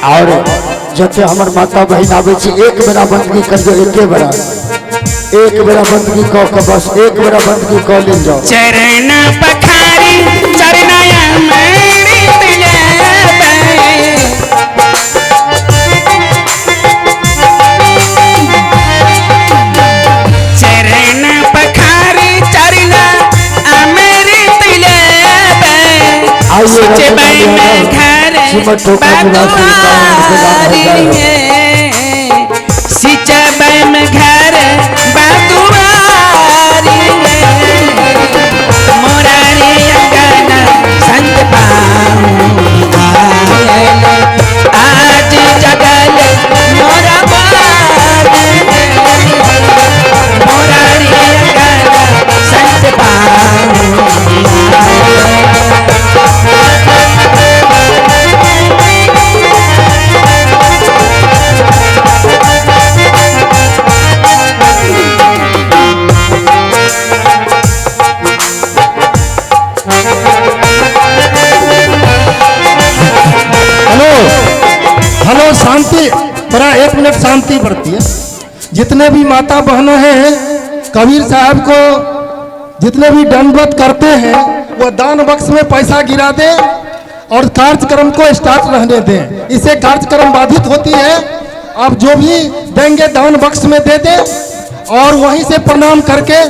और जते हमर माता बहन आवे छी एक बेरा बंदगी कर दो, एक बेरा बंदगी कह के बस एक बेरा बंदगी कह ले जाओ। चरण पखारी चरनाया मेरी चरण पखारी चरना अमेरी तिले सच्चे भाई में घर बातुआरी है, सच्चे भाई में घर बातुआरी है, मोरारी अंगना संत आज जगल मोरा मोरारी अंगना संत हेलो शांति, थोड़ा 1 मिनट शांति बढ़ती है। जितने भी माता बहनों हैं कबीर साहब को जितने भी दंडवत करते हैं वो दान बक्स में पैसा गिरा दे और कार्यक्रम को स्टार्ट रहने दें, इससे कार्यक्रम बाधित होती है। आप जो भी देंगे दान बक्स में दे दें और वहीं से प्रणाम करके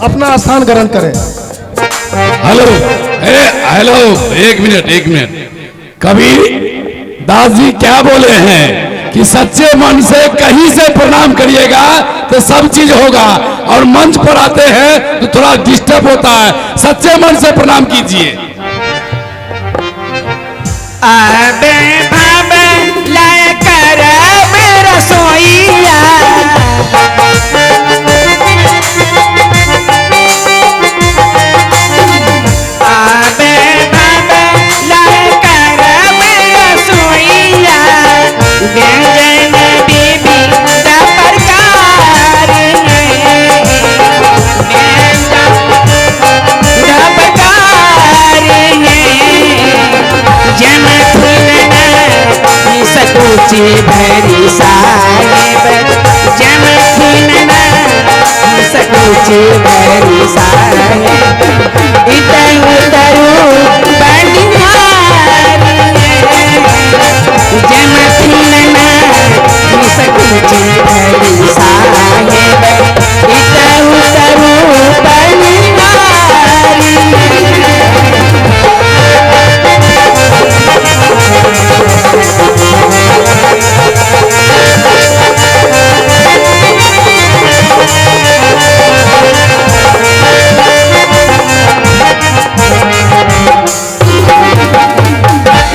अपना स्थान ग्रहण करें। Hello hello, 1 minute. Kabir Das ji क्या बोले हैं कि सच्चे मन से कहीं से प्रणाम करिएगा तो सब चीज होगा, और मंच पर आते हैं तो थोड़ा डिस्टर्ब होता है। सच्चे मन से प्रणाम कीजिए। आबे भाबे लाय कर रसोईया आबे भाबे लाय कर रसोईया व्यंजन बीबी दा प्रकार है, व्यंजन दा प्रकार है, जम फूलना सकुची भरी साहेब, जम फूलना सकुची भरी साहेब, इतर उतरू बनिहारी जम फूलना सकुची भरी साहेब, इतर उतरू बनिहारी।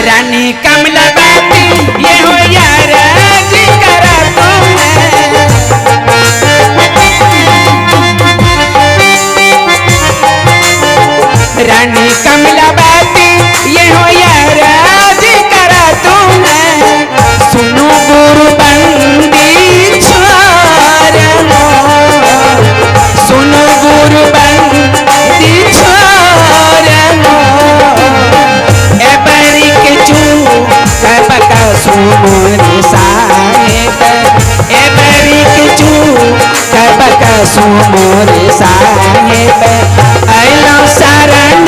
रानी कमलावती ये हो यार जी करा रानी कमलावती ये हो यार जी करा सुनो गुरु बंदी छोर सुनो गुरु बंदी छोर सुमोरे साहेब सुमोरे साहेब अलो शरण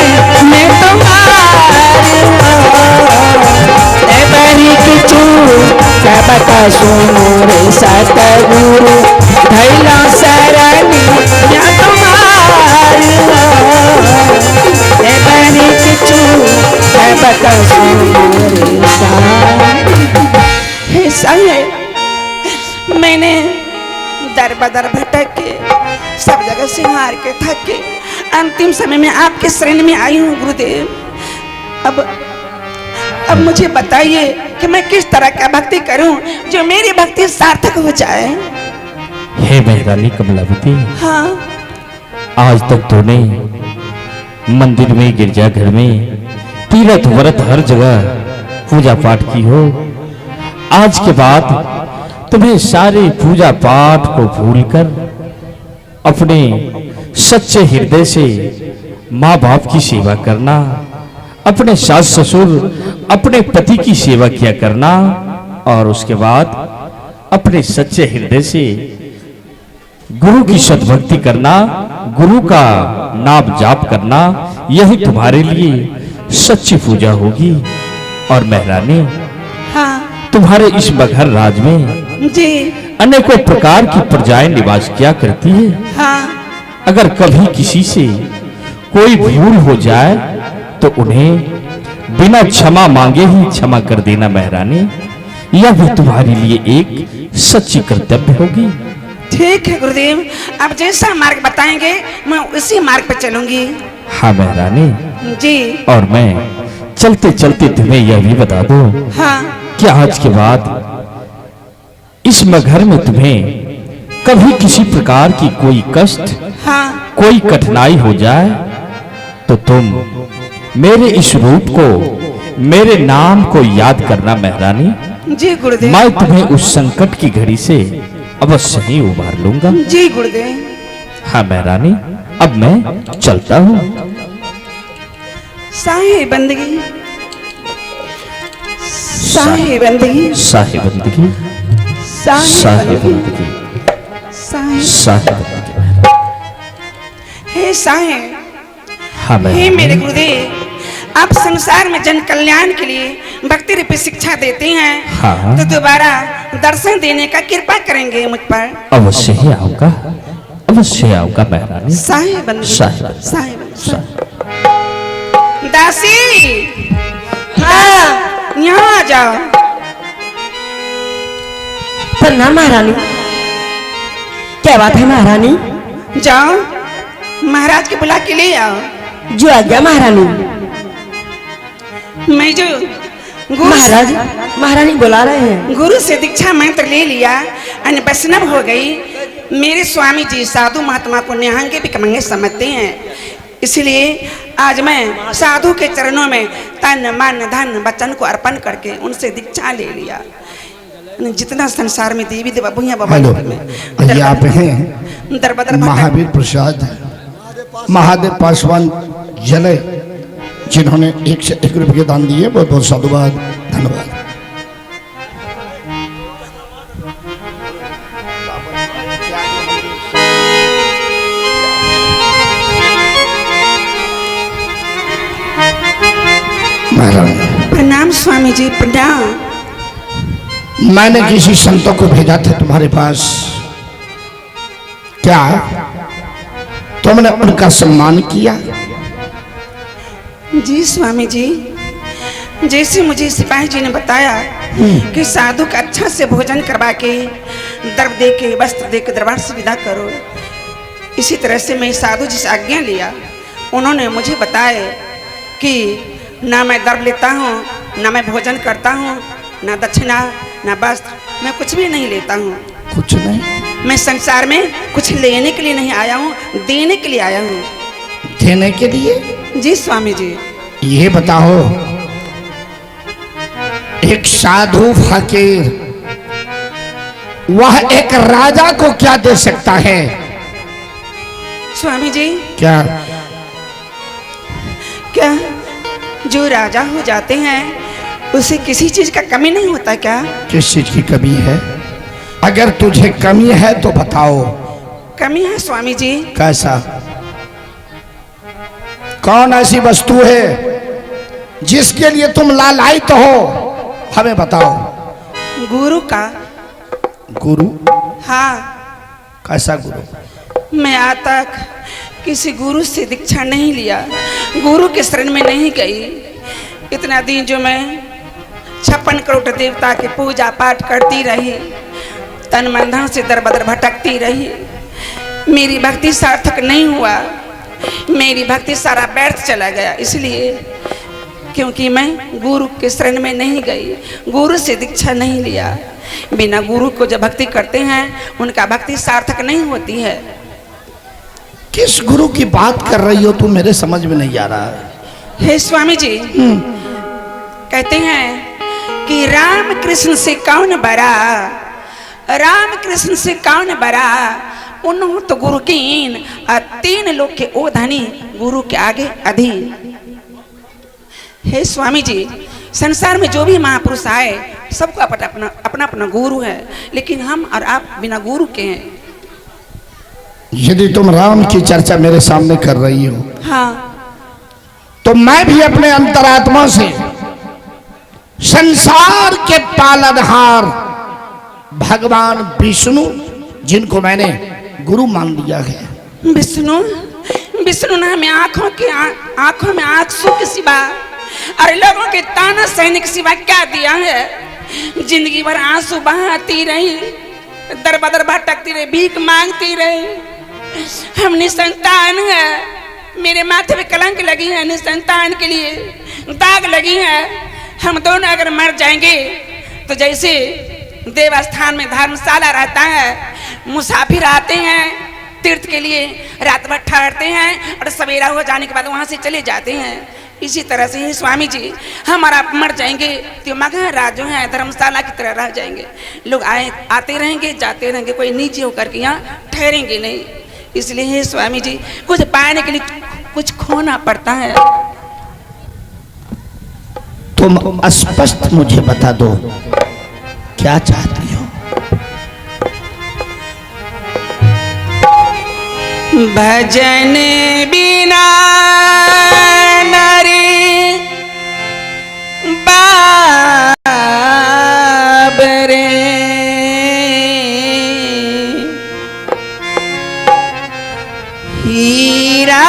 में तुम्हारे सुमोरे सतगुरु धैलो शरण में तुम्हारे मैंने दर बदर भटक के सब जगह से हार के थक के अंतिम समय में आपके शरण में आई हूँ गुरुदेव। अब मुझे बताइए कि मैं किस तरह का भक्ति करूं जो मेरी भक्ति सार्थक हो जाए। हे महारानी कमलावती, हाँ, आज तक तूने मंदिर में गिरजाघर में तीर्थ व्रत हर जगह पूजा पाठ की हो। आज के बाद तुम्हें सारे पूजा पाठ को भूलकर अपने सच्चे हृदय से माँ बाप की सेवा करना, अपने सास ससुर अपने पति की सेवा किया करना, और उसके बाद अपने सच्चे हृदय से गुरु की सद्भक्ति करना, गुरु का नाम जाप करना, यही तुम्हारे लिए सच्ची पूजा होगी। और महारानी, हाँ तुम्हारे इस मगहर राज में जी, अनेकों प्रकार की प्रजाएं निवास किया करती है। हाँ अगर कभी किसी से कोई भूल हो जाए तो उन्हें बिना क्षमा मांगे ही क्षमा कर देना महारानी, यह भी तुम्हारे लिए एक सच्ची कर्तव्य होगी। ठीक है गुरुदेव, आप जैसा मार्ग बताएंगे मैं उसी मार्ग पर चलूंगी। हाँ महारानी, जी और मैं चलते चलते तुम्हें यह भी बता दूं हाँ कि आज के बाद इस मगहर में तुम्हें कभी किसी प्रकार की कोई कष्ट, हाँ कोई कठिनाई हो जाए तो तुम मेरे इस रूप को, मेरे नाम को याद करना महारानी। जी गुरुदेव। मैं तुम्हें उस संकट की घड़ी से अवश्य ही उबार लूंगा। जी गुरुदेव। हाँ महारानी, अब मैं चलता हूँ। साहिब बंदगी, साहिब बंदगी, साहिब बंदगी, साहिब बंदगी, साहिब बंदगी। हे साहिब, हाँ हे महारानी, मेरे गुरुदेव, आप संसार में जन कल्याण के लिए भक्ति रूपी शिक्षा देते हैं। हाँ। तो दोबारा दर्शन देने का कृपा करेंगे मुझ पर। अवश्य ही आऊंगा, अवश्य आऊंगा महारानी। साहिब बंदगी, साहिब, साहिब, साहिब। दासी, हाँ यहाँ आ जाओ। प्रणाम महारानी। क्या बात है महारानी? जाओ महाराज के बुला के ले आओ। जो आज्ञा महारानी। मैं जो महाराज, महारानी बुला रहे हैं। गुरु से दीक्षा मंत्र ले लिया, अन्य वैष्णव हो गई। मेरे स्वामी जी साधु महात्मा को निहंगे भिखमंगे समझते हैं, इसलिए आज मैं साधु के चरणों में तन मन धन वचन को अर्पण करके उनसे दीक्षा ले लिया। जितना संसार में देवी देवा भूया बाबा हेलो, ये आप हैं दरबदर महावीर प्रसाद महादेव पासवान जले, जिन्होंने 1 से 1 रुपये के दान दिए। बहुत बहुत साधुवाद, धन्यवाद। प्रणाम स्वामी जी, प्रणाम। मैंने किसी संतों को भेजा था तुम्हारे पास, क्या तुमने उनका सम्मान किया? जी स्वामी जी, जैसे मुझे सिपाही जी ने बताया कि साधु का अच्छा से भोजन करवा के, द्रव्य दे के, वस्त्र दे के दरबार से विदा करो, इसी तरह से मैं साधु जी से आज्ञा लिया। उन्होंने मुझे बताया कि ना मैं द्रव्य लेता हूँ, ना मैं भोजन करता हूँ, ना दक्षिणा, ना वस्त्र, मैं कुछ भी नहीं लेता हूँ। कुछ नहीं? मैं संसार में कुछ लेने के लिए नहीं आया हूँ, देने के लिए आया हूँ। देने के लिए? जी स्वामी जी। ये बताओ, एक साधु फकीर वह एक राजा को क्या दे सकता है? स्वामी जी, क्या क्या जो राजा हो जाते हैं उसे किसी चीज का कमी नहीं होता क्या? किस चीज की कमी है? अगर तुझे कमी है तो बताओ। कमी है स्वामी जी। कैसा? कौन ऐसी वस्तु है जिसके लिए तुम लालायित हो? हमें बताओ। गुरु का। गुरु? हाँ। कैसा गुरु? मैं आज तक किसी गुरु से दीक्षा नहीं लिया, गुरु के शरण में नहीं गई। इतना दिन जो मैं 56 करोड़ देवता की पूजा पाठ करती रही, तन मन धन से दर बदर भटकती रही, मेरी भक्ति सार्थक नहीं हुआ, मेरी भक्ति सारा व्यर्थ चला गया। इसलिए क्योंकि मैं गुरु के शरण में नहीं गई, गुरु से दीक्षा नहीं लिया। बिना गुरु को जब भक्ति करते हैं उनका भक्ति सार्थक नहीं होती है। किस गुरु की बात कर रही हो तुम? मेरे समझ में नहीं आ रहा है। हे स्वामी जी, कहते हैं कि राम कृष्ण से कौन बड़ा, राम कृष्ण से कौन बड़ा, उन्हों तो गुरु कीन, और 3 लोग के ओ धनी, गुरु के आगे अधीन। हे स्वामी जी, संसार में जो भी महापुरुष आए सबको अपना अपना अपना गुरु है, लेकिन हम और आप बिना गुरु के हैं। यदि तुम राम की चर्चा मेरे सामने कर रही हो, हाँ, तो मैं भी अपने अंतरात्मा से संसार के पालनहार भगवान विष्णु, जिनको मैंने गुरु मान लिया है, विष्णु विष्णु ने हमें आंखों में आंसू के सिवा और लोगों के ताना सहने के सिवा क्या दिया है? जिंदगी भर आंसू बहाती रही, दर बदर भटकती रही, भीख मांगती रही। हम निसंतान है, मेरे माथे पे कलंक लगी है, निसंतान के लिए दाग लगी है। हम दोनों अगर मर जाएंगे तो जैसे देवस्थान में धर्मशाला रहता है, मुसाफिर आते हैं तीर्थ के लिए, रात भर ठहरते हैं और सवेरा हो जाने के बाद वहां से चले जाते हैं। इसी तरह से ही स्वामी जी हम और आप मर जाएंगे तो मगह राज जो है धर्मशाला की तरह रह जाएंगे। लोग आते रहेंगे जाते रहेंगे, कोई नीचे होकर के यहाँ ठहरेंगे नहीं। इसलिए ही स्वामी जी कुछ पाने के लिए कुछ खोना पड़ता है। तुम स्पष्ट मुझे बता दो क्या चाहती हो। भजन बिना नारी बाबरे, हीरा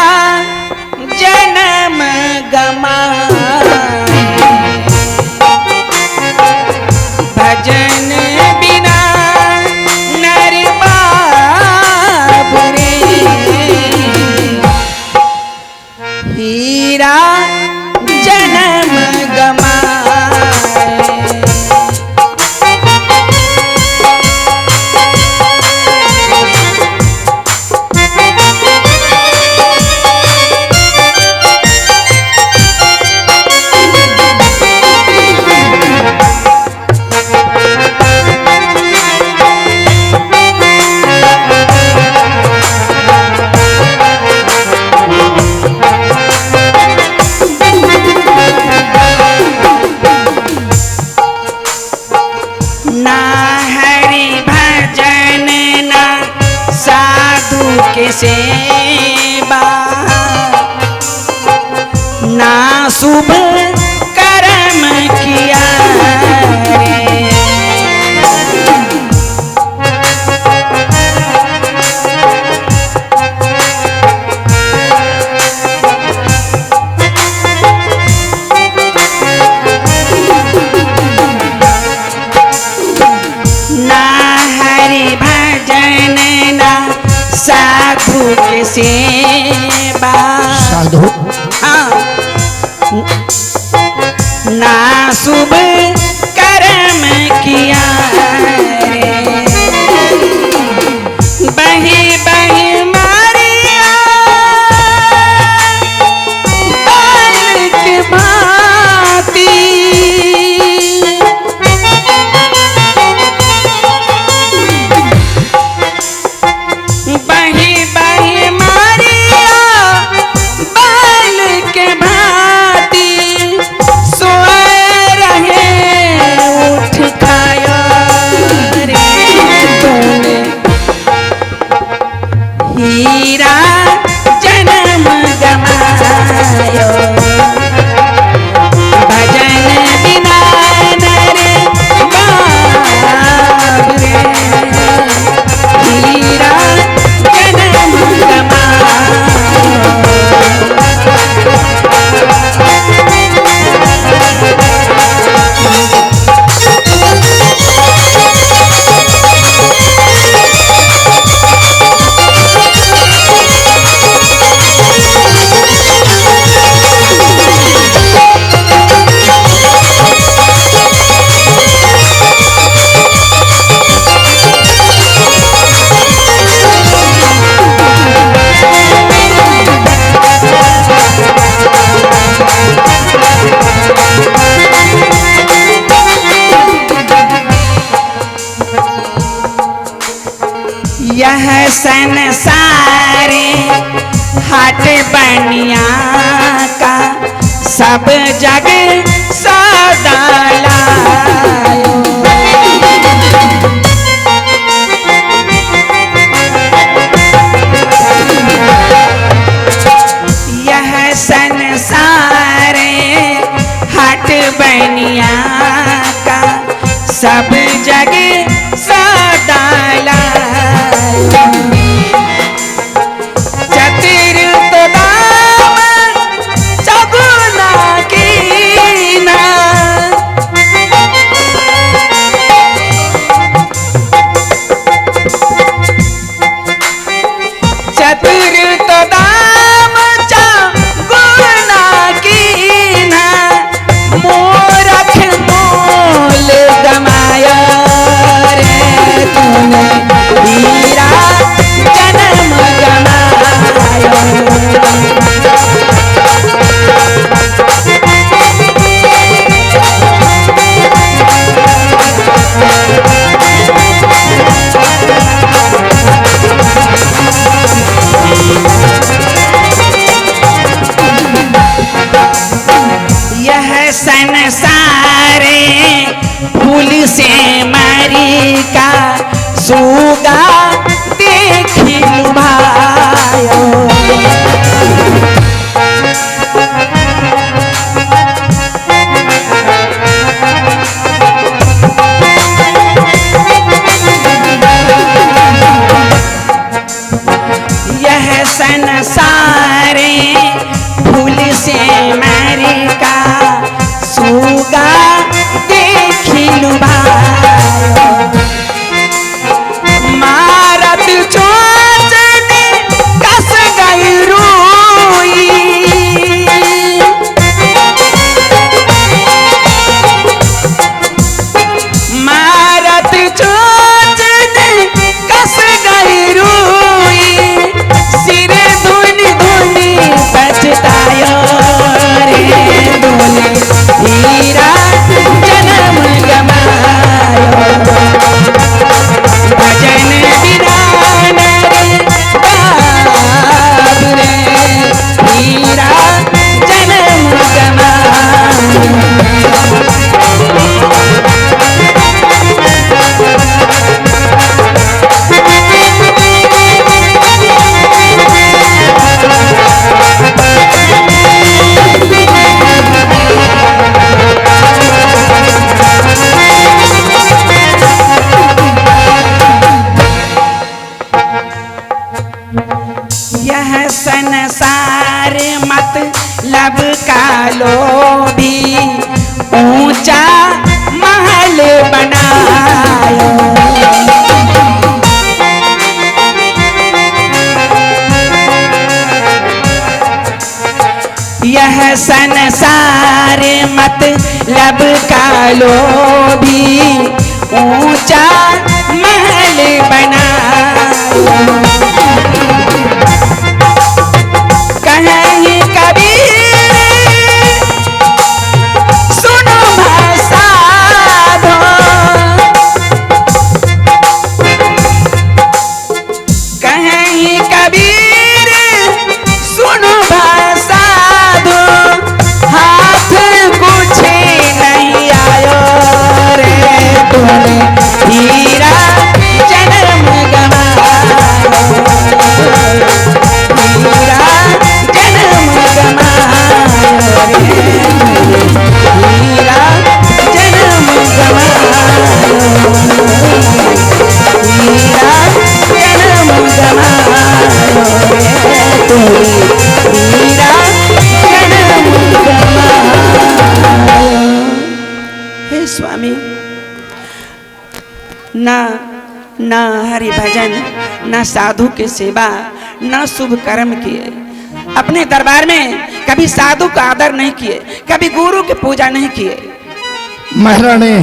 जन्म गमाए। भजन बिना नर बाबरे, हीरा जन्म गमाए। ना हरि भजन ना साधु के सेवा, ना शुभ कर्म किया रे। ना हरि भजन ना साधु के सेवा, साधु हाँ, ना शुभ कर्म किया रे। बही बही मारिया बाल के भांति, बही बही मारिया बाल के भांति, सोए रहे उठ खाया रे तूने। हीरा जन्म गमायो, भजन बिना नर बाबरे, हीरा जन्म गमायो। यह संसारे हाट बनिया का, सब जग सौदा लायो। बनिया का सब जगह सदाला चतिर तो दाम चगुना की ना चतुर तो दाम चगुना की ना मोरख मोल गमाया रे तूने हीरा जन्म गमाया यह संसारे फूल से मारी का सुगा देखी लुभायो यह संसारे फूल से मारी का सुगा देखी लुभायो मारत चोच ने कस गई रोई मारत चोच ने कस गई रोई सिर धुनी धुनी बचतायो रे बोले हीरा जन्म गमायो भजन बिना नरे बाब रे हीरा जन्म गमायो यह संसार मतलब का लोभी ऊंचा महल बनायो यह संसार मतलब का लोभी ऊंचा महल बनायो कहीं कबीर सुनो साधो कहीं कबीर सुनो साधो हाथ कुछ नहीं आयो रे तूने हीरा जन्म गमायो हीरा जन्म गमायो रे हीरा जन्म गमायो हीरा जन्म गमायो रे तूने हीरा जन्म गमायो हे स्वामी ना ना हरि भजन ना साधु के सेवा ना शुभ कर्म किए अपने दरबार में कभी साधु का आदर नहीं किए कभी गुरु की पूजा नहीं किए महारानी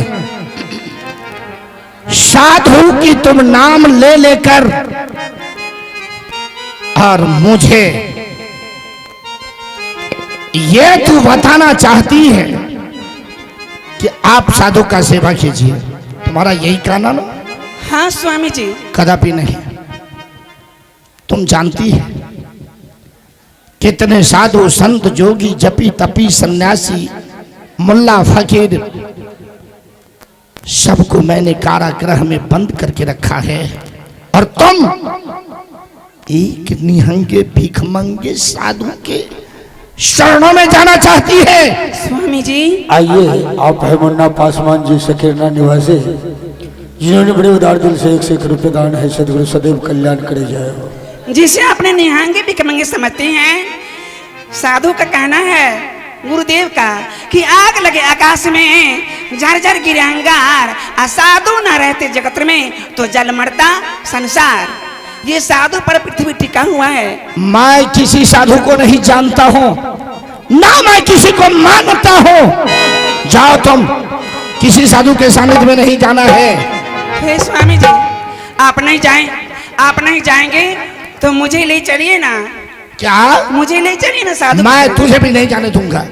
साधु की तुम नाम ले लेकर और मुझे ये तू बताना चाहती है कि आप साधु का सेवा कीजिए, तुम्हारा यही कहना ना? हाँ स्वामी जी। कदापि नहीं। तुम जानती है कितने साधु संत जोगी जपी तपी सन्यासी मुल्ला फकीर सबको मैंने कारागृह में बंद करके रखा है, और तुम एक निहंगे भिखमंगे साधु के शरणों में जाना चाहती है। स्वामी जी। आइए, आप है मुन्ना पासवान जी सकेरना निवासी, जिन्होंने बड़े उदार दिल से 1 रुपये दान है। सदगुरु सदैव कल्याण करे जाए। जिसे अपने निहांगे भिखमंगे समझते हैं, साधु का कहना है गुरुदेव का कि आग लगे आकाश में, झरझर गिरे अंगार, साधु न रहते जगत में तो जल मरता संसार। ये साधु पर पृथ्वी टिका हुआ है। मैं किसी साधु को नहीं जानता हूँ, ना मैं किसी को मानता हूँ। जाओ तुम, किसी साधु के सानिध्य में नहीं जाना है। हे स्वामी जी, आप नहीं जाएं, आप नहीं जाएंगे तो मुझे ले चलिए ना। क्या? मुझे ले चलिए ना साधु। मैं तुझे भी नहीं जाने दूंगा।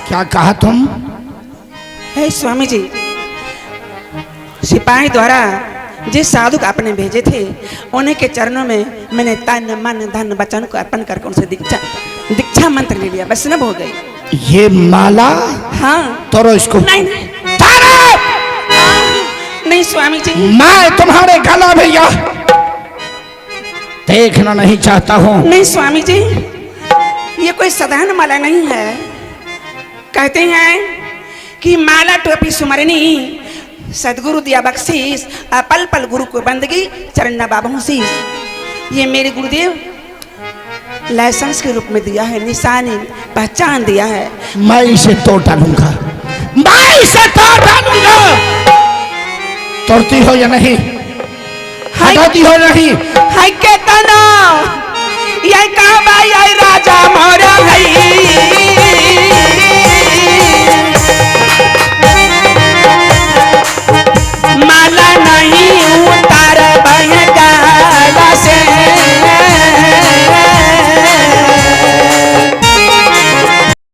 क्या कहा तुम? हे स्वामी जी, सिपाही द्वारा जिस साधु को आपने भेजे थे, उन्हीं के चरणों में मैंने तन मन धन वचन को अर्पण करके उनसे दीक्षा मंत्र ले लिया। वैष्णव हो गई। ये माला? हाँ। तोड़ो इसको। नहीं नहीं, नहीं स्वामी जी। मैं तुम्हारे गला भैया देखना नहीं चाहता हूँ। नहीं स्वामी जी, ये कोई साधारण माला नहीं है। कहते हैं कि माला टोपी सुमरनी, सदगुरु दिया बख्शीश, पल पल गुरु को बंदगी, चरण बाबू शीश। ये मेरे गुरुदेव लाइसेंस के रूप में दिया है, निशानी पहचान दिया है। मैं इसे तोड़ डालूंगा, मैं इसे तोड़ डालूंगा। तोड़ती हो या नहीं? हटाती हो नहीं? हाय के तना ये कहा भाई आई राजा मोरा भाई। माला नहीं